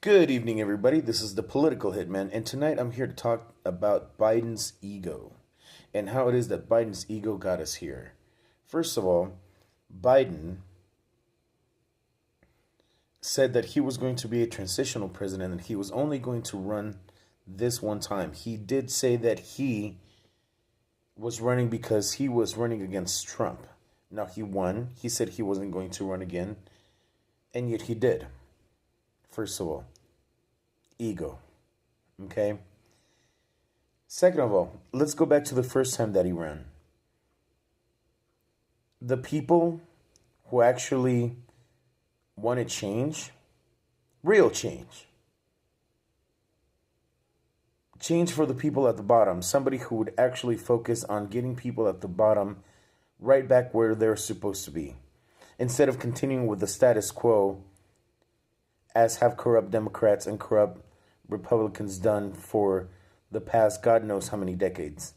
Good evening, everybody. This is the Political Hitman, and tonight I'm here to talk about Biden's ego and how it is that Biden's ego got us here. First of all, Biden said that he was going to be a transitional president and he was only going to run this one time. He did say that he was running because he was running against Trump. Now, he won. He said he wasn't going to run again, and yet he did. First of all, ego. Okay? Second of all, let's go back to the first time that he ran. The people who actually wanted change, real change for the people at the bottom, somebody who would actually focus on getting people at the bottom right back where they're supposed to be, instead of continuing with the status quo as have corrupt Democrats and corrupt Republicans done for the past God knows how many decades.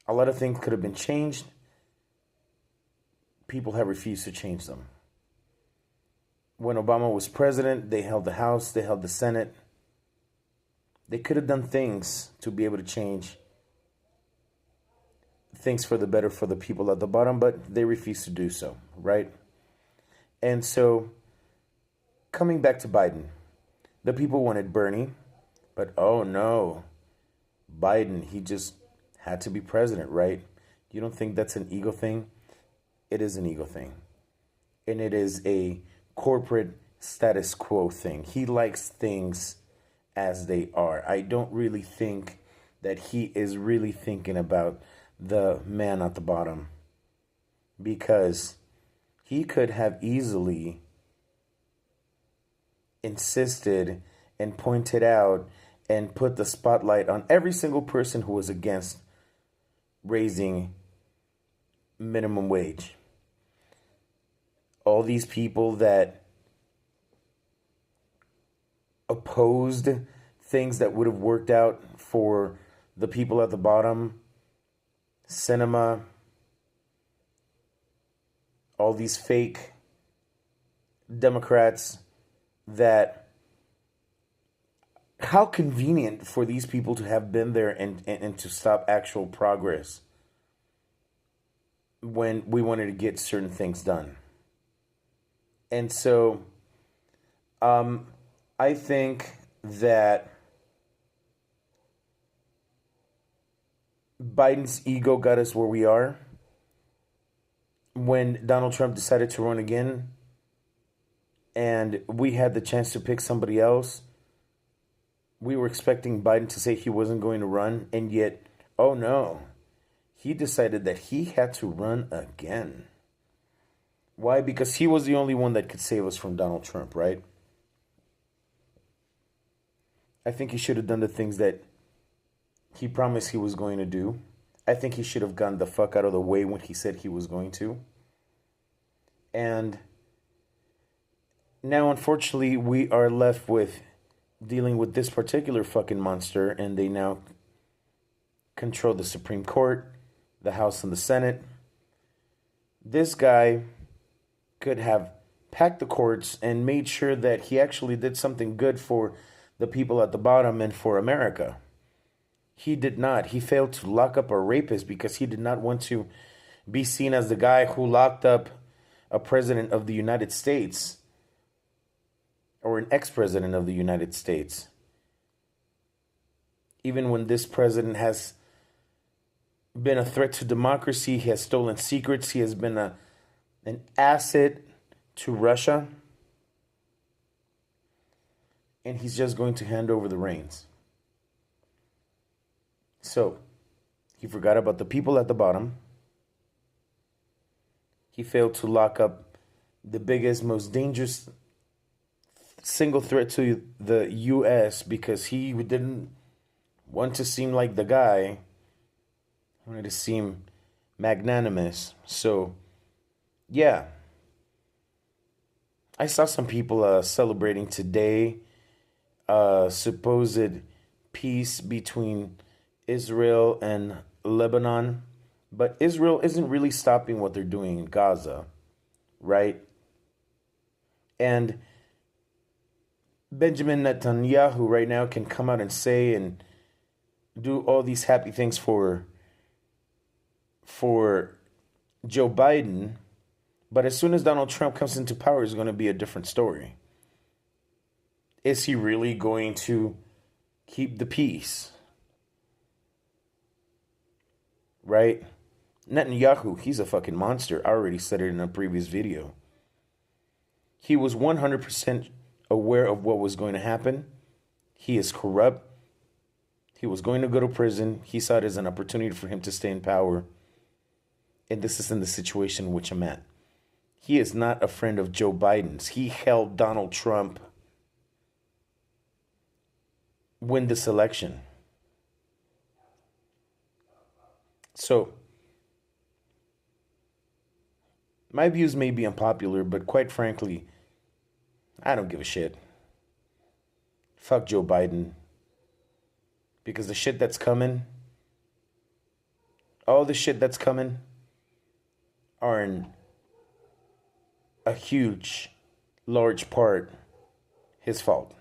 A lot of things could have been changed. People have refused to change them. When Obama was president, they held the House, they held the Senate. They could have done things to be able to change things for the better for the people at the bottom, but they refused to do so, right? And so, coming back to Biden, the people wanted Bernie, but oh no, Biden, he just had to be president, right? You don't think that's an ego thing? It is an ego thing. And it is a corporate status quo thing. He likes things as they are. I don't really think that he is really thinking about the man at the bottom, because he could have easily insisted and pointed out and put the spotlight on every single person who was against raising minimum wage. All these people that opposed things that would have worked out for the people at the bottom, cinema, all these fake Democrats, that how convenient for these people to have been there and to stop actual progress when we wanted to get certain things done. And so I think that Biden's ego got us where we are. When Donald Trump decided to run again and we had the chance to pick somebody else, we were expecting Biden to say he wasn't going to run, and yet, oh no, he decided that he had to run again. Why? Because he was the only one that could save us from Donald Trump, right? I think he should have done the things that he promised he was going to do. I think he should have gotten the fuck out of the way when he said he was going to. And now, unfortunately, we are left with dealing with this particular fucking monster, and they now control the Supreme Court, the House, and the Senate. This guy could have packed the courts and made sure that he actually did something good for the people at the bottom and for America. He did not. He failed to lock up a rapist because he did not want to be seen as the guy who locked up a president of the United States or an ex-president of the United States. Even when this president has been a threat to democracy, he has stolen secrets, he has been an asset to Russia, and he's just going to hand over the reins. So, he forgot about the people at the bottom. He failed to lock up the biggest, most dangerous single threat to the U.S. because he didn't want to seem like the guy. He wanted to seem magnanimous. So, yeah. I saw some people celebrating today supposed peace between Israel and Lebanon. But Israel isn't really stopping what they're doing in Gaza, right? And Benjamin Netanyahu right now can come out and say and do all these happy things for Joe Biden, but as soon as Donald Trump comes into power, it's going to be a different story. Is he really going to keep the peace? Right? Netanyahu, he's a fucking monster. I already said it in a previous video. He was 100% aware of what was going to happen. He is corrupt. He was going to go to prison. He saw it as an opportunity for him to stay in power. And this is in the situation in which I'm at. He is not a friend of Joe Biden's. He helped Donald Trump win this election. So, my views may be unpopular, but quite frankly, I don't give a shit. Fuck Joe Biden. Because the shit that's coming, all the shit that's coming, are in a huge, large part his fault.